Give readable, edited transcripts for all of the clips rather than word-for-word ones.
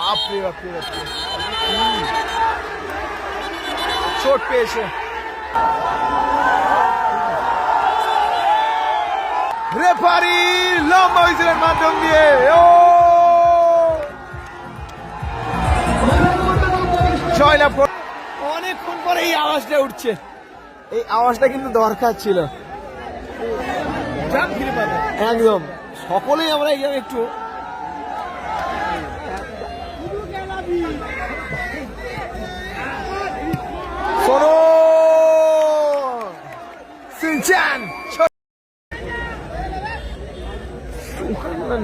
বাপরে বাপরে বাপরে, চোট পেয়েছে। রেফারি লম্বা হুইসেলের মাধ্যম দিয়ে জয়লাভ। অনেকক্ষণ পরে এই আওয়াজটা উঠছে, এই আওয়াজটা কিন্তু দরকার ছিল একদম। সকলেই আমরা এই একটু শোনো সিনচান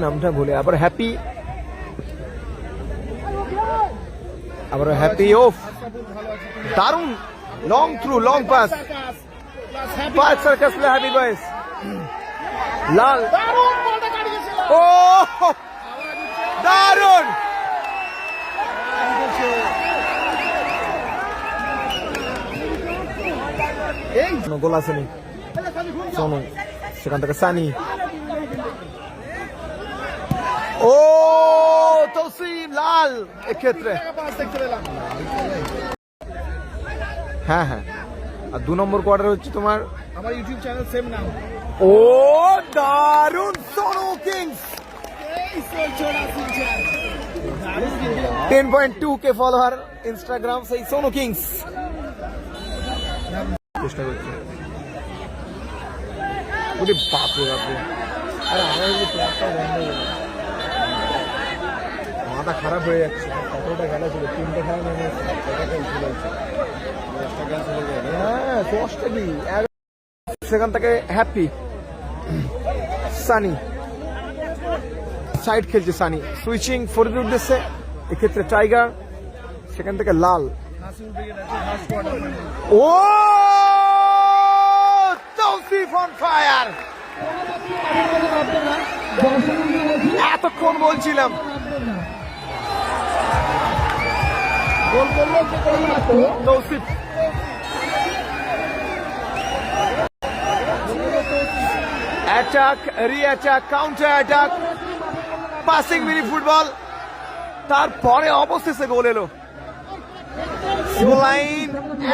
নামটা বলে আবার হ্যাপি, আবার হ্যাপি ওফ, দারুন লং থ্রু, লং পাস, পাঁচ সার্কাস প্লে হ্যাপি বয়েস লাল। ও দারুন, গোল আসেনি সোনু, সেখান থেকে সানি। ও তৌসিফ লাল এক্ষেত্রে, হ্যাঁ হ্যাঁ। আর 2 নম্বর কোয়ার্টার হচ্ছে তোমার আমার ইউটিউব চ্যানেল সেম নাম। ও দারুন Sonu Kings, 10.2K follower Instagram, সেই সোনু কিংস। চেষ্টা করছি, বাপরে বাপরে, মাথা খারাপ হয়ে যাচ্ছে। কতটা খেলা ছিল, 3টে খেলা নেমে, হ্যাঁ 10টা কি। সেখান থেকে হ্যাপি, সানি সাইড খেলছে, সানি সুইচিং ফোরের উদ্দেশ্যে, এক্ষেত্রে টাইগার, সেখান থেকে লাল। ও তৌসিফ অন ফায়ার, এতক্ষণ বলছিলাম। Tousif attack, reattack, counter attack, passing mini football, তারপরে অবশেষে গোল এলো। লাইন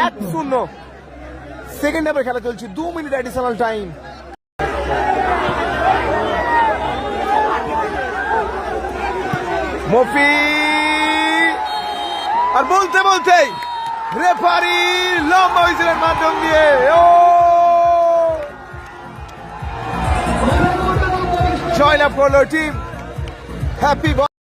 1-0, সেকেন্ড হাফে খেলা চলছে, 2 মিনিট অ্যাডিশনাল টাইম। মফি, আর বলতে বলতেই রেফারি লম্বা হুইসেলের মাধ্যম দিয়ে জয়লাভ করলো টিম হ্যাপি।